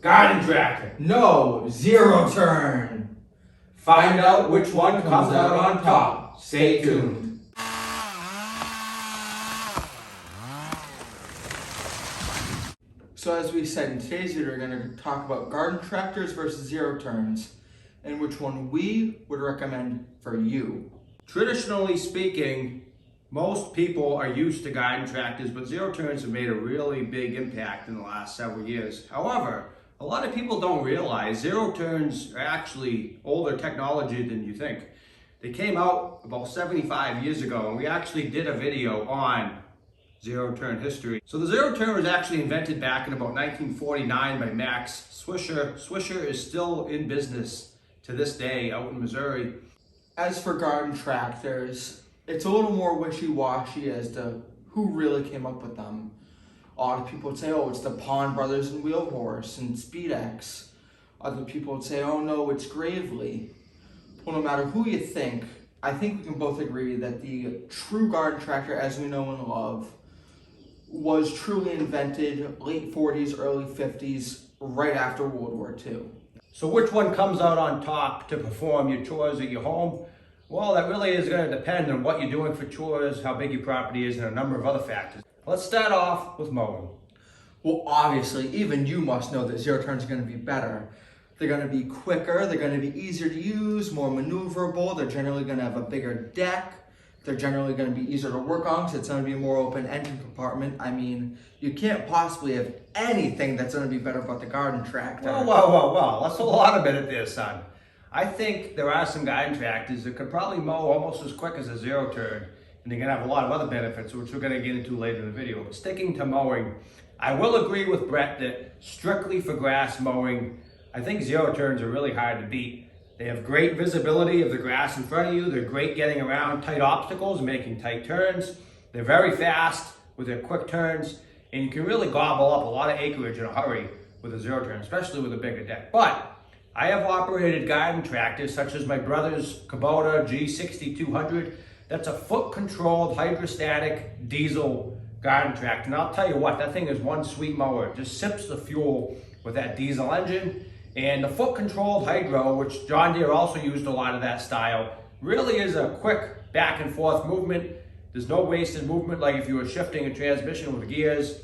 Garden tractor. No, zero turn. Find out which one comes out on top. Stay tuned. So as we said, in today's video, we're going to talk about garden tractors versus zero turns and which one we would recommend for you. Traditionally speaking, most people are used to garden tractors, but zero turns have made a really big impact in the last several years. However, a lot of people don't realize zero turns are actually older technology than you think. They came out about 75 years ago, and we actually did a video on zero turn history. So the zero turn was actually invented back in about 1949 by Max Swisher. Swisher is still in business to this day out in Missouri. As for garden tractors, it's a little more wishy-washy as to who really came up with them. A lot of people would say, oh, it's the Pond Brothers and Wheel Horse and SpeedX. Other people would say, oh no, it's Gravely. Well, no matter who you think, I think we can both agree that the true garden tractor as we know and love was truly invented late 40s, early 50s, right after World War II. So which one comes out on top to perform your chores at your home? Well, that really is going to depend on what you're doing for chores, how big your property is, and a number of other factors. Let's start off with mowing. Well, obviously, even you must know that zero turns are going to be better. They're going to be quicker, they're going to be easier to use, more maneuverable, they're generally going to have a bigger deck, they're generally going to be easier to work on because it's going to be a more open engine compartment. I mean, you can't possibly have anything that's going to be better about the garden tractor. Well, that's a lot of it there, son. I think there are some garden tractors that could probably mow almost as quick as a zero turn, and they're going to have a lot of other benefits, which we're going to get into later in the video. But sticking to mowing, I will agree with Brett that strictly for grass mowing, I think zero turns are really hard to beat. They have great visibility of the grass in front of you. They're great getting around tight obstacles and making tight turns. They're very fast with their quick turns, and you can really gobble up a lot of acreage in a hurry with a zero turn, especially with a bigger deck. But I have operated garden tractors such as my brother's Kubota G6200. That's a foot-controlled hydrostatic diesel garden tractor. And I'll tell you what, that thing is one sweet mower. It just sips the fuel with that diesel engine. And the foot-controlled hydro, which John Deere also used a lot of that style, really is a quick back and forth movement. There's no wasted movement like if you were shifting a transmission with gears.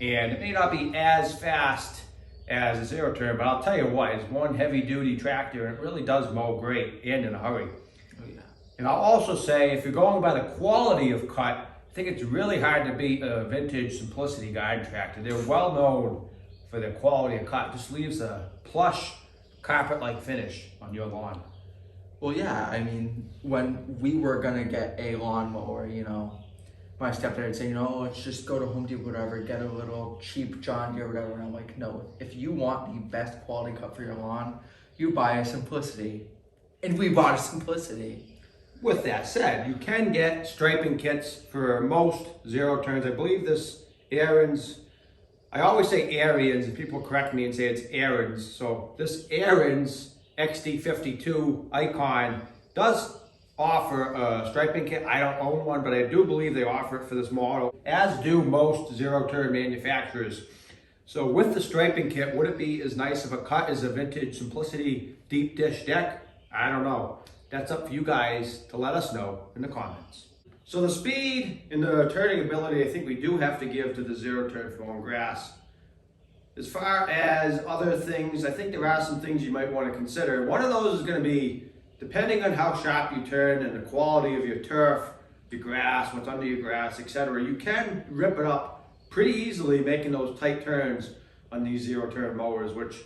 And it may not be as fast as a zero turn, but I'll tell you what, it's one heavy-duty tractor, and it really does mow great and in a hurry. Oh, yeah. And I'll also say, if you're going by the quality of cut, I think it's really hard to beat a vintage Simplicity garden tractor. They're well known for their quality of cut. It just leaves a plush carpet-like finish on your lawn. Well, yeah, I mean, when we were gonna get a lawnmower, my stepdad would say, let's just go to Home Depot, whatever, get a little cheap John Deere, whatever. And I'm like, no, if you want the best quality cut for your lawn, you buy a Simplicity. And we bought a Simplicity. With that said, you can get striping kits for most zero turns. I believe this Aaron's, I always say Ariens, and people correct me and say it's Aaron's. So this Aaron's XD52 Icon does offer a striping kit. I don't own one, but I do believe they offer it for this model, as do most zero turn manufacturers. So with the striping kit, would it be as nice of a cut as a vintage Simplicity deep dish deck? I don't know. That's up for you guys to let us know in the comments. So the speed and the turning ability, I think we do have to give to the zero turn for on grass. As far as other things, I think there are some things you might want to consider. One of those is going to be, depending on how sharp you turn and the quality of your turf, your grass, what's under your grass, etc., you can rip it up pretty easily making those tight turns on these zero turn mowers, which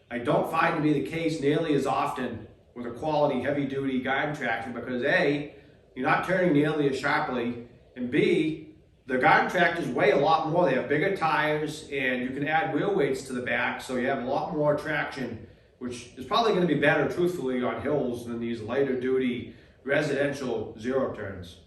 I don't find to be the case nearly as often with a quality heavy duty garden tractor, because A, you're not turning nearly as sharply, and B, the garden tractors weigh a lot more. They have bigger tires, and you can add wheel weights to the back, so you have a lot more traction, which is probably going to be better, truthfully, on hills than these lighter duty residential zero turns.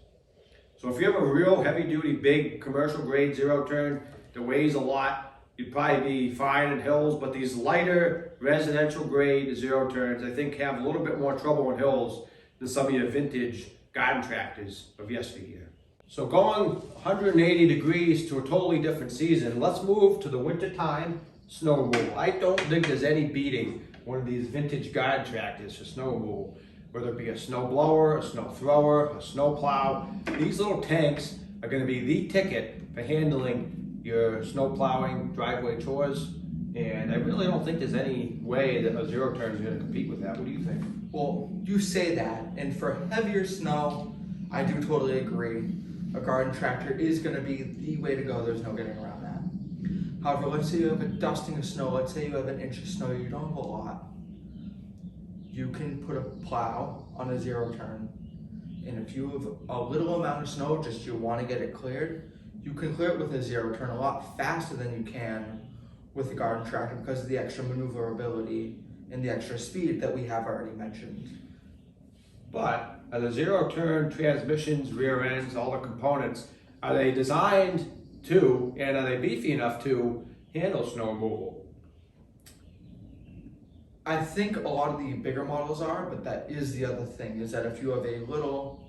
So if you have a real heavy duty, big commercial grade zero turn that weighs a lot, you'd probably be fine in hills, but these lighter residential grade zero turns, I think, have a little bit more trouble in hills than some of your vintage garden tractors of yesteryear. So going 180 degrees to a totally different season, let's move to the winter time snow removal. I don't think there's any beating one of these vintage garden tractors for snow removal. Whether it be a snow blower, a snow thrower, a snow plow, these little tanks are going to be the ticket for handling your snow plowing, driveway chores. And I really don't think there's any way that a zero turn is going to compete with that. What do you think? Well, you say that, and for heavier snow, I do totally agree. A garden tractor is going to be the way to go. There's no getting around that. However, let's say you have a dusting of snow. Let's say you have an inch of snow. You don't have a lot. You can put a plow on a zero turn, and if you have a little amount of snow, just you want to get it cleared, you can clear it with a zero turn a lot faster than you can with the garden tractor because of the extra maneuverability and the extra speed that we have already mentioned. But are the zero turn transmissions, rear ends, all the components, are they designed to, and are they beefy enough to handle snow removal? I think a lot of the bigger models are, but that is the other thing, is that if you have a little,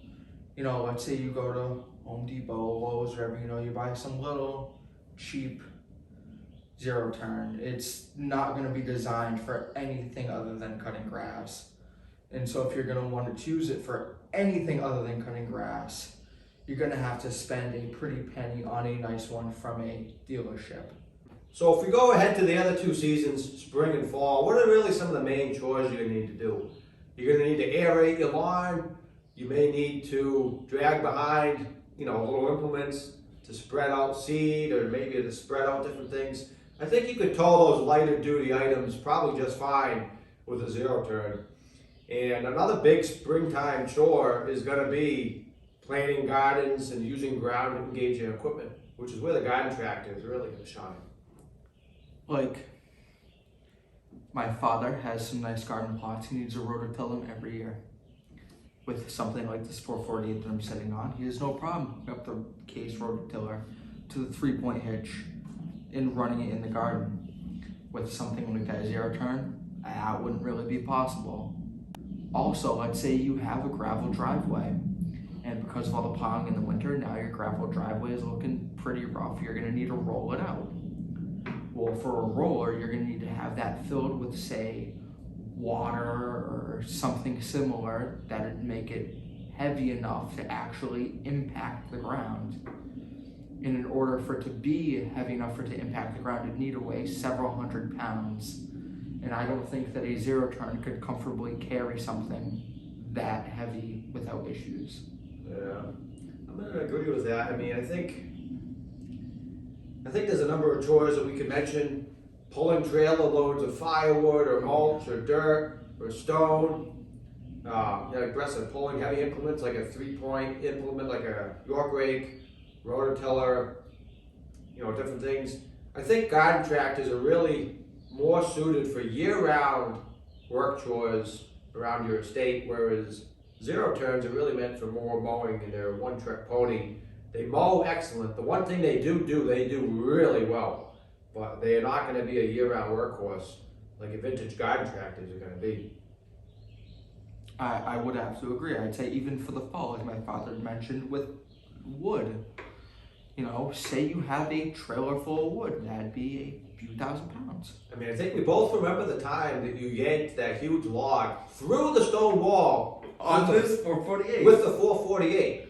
let's say you go to Home Depot, Lowe's, wherever, you buy some little cheap zero turn, it's not going to be designed for anything other than cutting grass. And so if you're going to want to choose it for anything other than cutting grass, you're going to have to spend a pretty penny on a nice one from a dealership. So if we go ahead to the other two seasons, spring and fall, what are really some of the main chores you're going to need to do? You're going to need to aerate your lawn. You may need to drag behind, little implements to spread out seed or maybe to spread out different things. I think you could tow those lighter duty items probably just fine with a zero turn. And another big springtime chore is going to be planting gardens and using ground engaging equipment, which is where the garden tractor is really going to shine. Like, my father has some nice garden plots. He needs to rototill them every year. With something like this 448 that I'm sitting on, he has no problem hooking up the case rototiller to the 3-point hitch and running it in the garden. With something like that zero turn, that wouldn't really be possible. Also, let's say you have a gravel driveway, and because of all the plowing in the winter, now your gravel driveway is looking pretty rough. You're gonna need to roll it out. Well, for a roller, you're gonna need to have that filled with, say, water or something similar that'd make it heavy enough to actually impact the ground. And in order for it to be heavy enough for it to impact the ground, it'd need to weigh several hundred pounds. And I don't think that a zero turn could comfortably carry something that heavy without issues. Yeah, I'm gonna agree with that. I mean, I think there's a number of chores that we could mention. Pulling trailer loads of firewood or mulch or dirt or stone. Aggressive pulling heavy implements like a 3-point implement, like a York rake, rototiller, different things. I think garden tractors are really more suited for year-round work chores around your estate, whereas zero turns are really meant for more mowing, and they're a one-trick pony. They mow excellent. The one thing they do really well, but they are not going to be a year-round workhorse like a vintage garden tractors are going to be. I would have to agree. I'd say even for the fall, as my father mentioned, with wood. Say you have a trailer full of wood, that'd be a few thousand pounds. I mean, I think we both remember the time that you yanked that huge log through the stone wall On this 448. with the 448.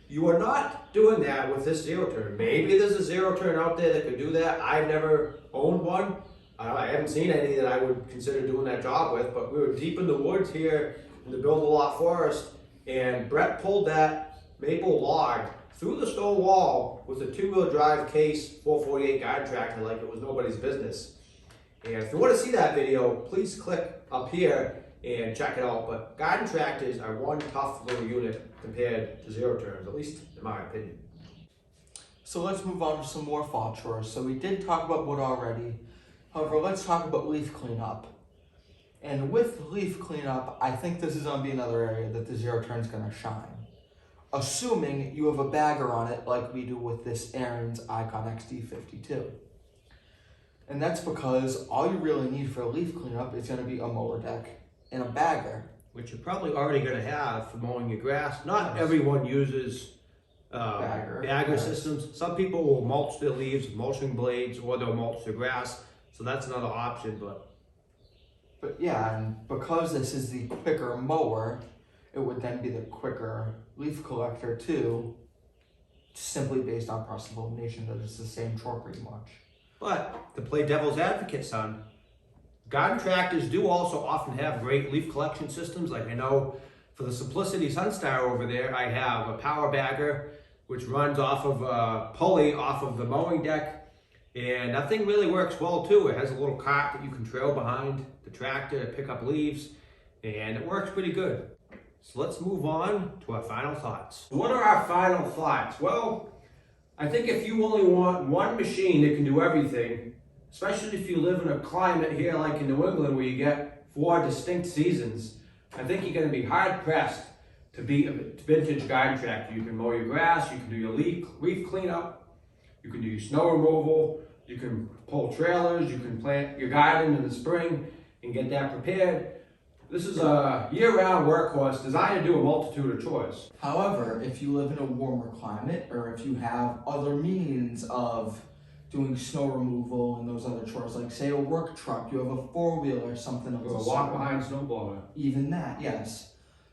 You are not doing that with this zero turn. Maybe there's a zero turn out there that could do that. I've never owned one. I haven't seen any that I would consider doing that job with, but we were deep in the woods here in the Build a Lot forest, and Brett pulled that maple log through the stone wall with a 2-wheel drive case 448 garden tractor like it was nobody's business. And if you want to see that video, please click up here and check it out. But garden tractors are one tough little unit compared to zero turns, at least in my opinion. So let's move on to some more fall chores. So we did talk about wood already. However, let's talk about leaf cleanup. And with leaf cleanup, I think this is going to be another area that the zero turn is going to shine. Assuming you have a bagger on it like we do with this Aaron's Icon XD52. And that's because all you really need for a leaf cleanup is going to be a mower deck and a bagger. which you're probably already going to have for mowing your grass. Not Yes. everyone uses Bagger. bagger Yes. systems. Some people will mulch their leaves with mulching blades, or they'll mulch their grass. So that's another option. But yeah, and because this is the quicker mower, it would then be the quicker leaf collector too, simply based on cross elimination that it's the same torque pretty much. But to play devil's advocate, son, garden tractors do also often have great leaf collection systems. Like I know for the Simplicity Sunstar over there, I have a power bagger which runs off of a pulley off of the mowing deck, and that thing really works well too. It has a little cart that you can trail behind the tractor to pick up leaves, and it works pretty good. So let's move on to our final thoughts. What are our final thoughts? Well, I think if you only want one machine that can do everything, especially if you live in a climate here like in New England where you get 4 distinct seasons, I think you're going to be hard pressed to beat a vintage garden tractor. You can mow your grass, you can do your leaf cleanup, you can do your snow removal, you can pull trailers, you can plant your garden in the spring and get that prepared. This is a year-round workhorse designed to do a multitude of chores. However, if you live in a warmer climate, or if you have other means of doing snow removal and those other chores, like say a work truck, you have a 4-wheeler or something of Or the a sort. walk-behind snowblower. Even that, yes.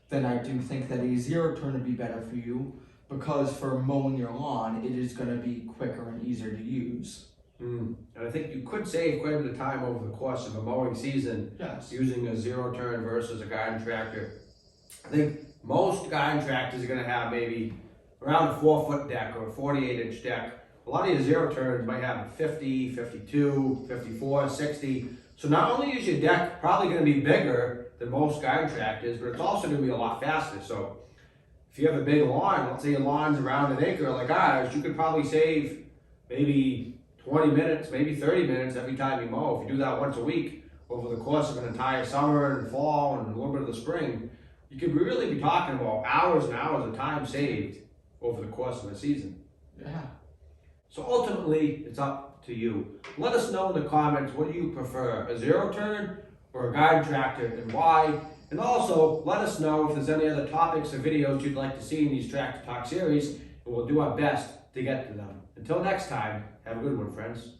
Then I do think that a zero turn would be better for you, because for mowing your lawn, it is going to be quicker and easier to use. And I think you could save quite a bit of time over the course of a mowing season Yes. using a zero turn versus a garden tractor. I think most garden tractors are going to have maybe around a 4-foot deck or a 48-inch deck. A lot of your zero turns might have 50, 52, 54, 60. So not only is your deck probably going to be bigger than most garden tractors, but it's also going to be a lot faster. So if you have a big lawn, let's say your lawn's around an acre like ours, you could probably save maybe 20 minutes, maybe 30 minutes every time you mow. If you do that once a week over the course of an entire summer and fall and a little bit of the spring, you could really be talking about hours and hours of time saved over the course of a season. Yeah. So ultimately, it's up to you. Let us know in the comments, what do you prefer, a zero turn or a garden tractor, and why? And also, let us know if there's any other topics or videos you'd like to see in these Tractor Talk series, and we'll do our best to get to them. Until next time, have a good one, friends.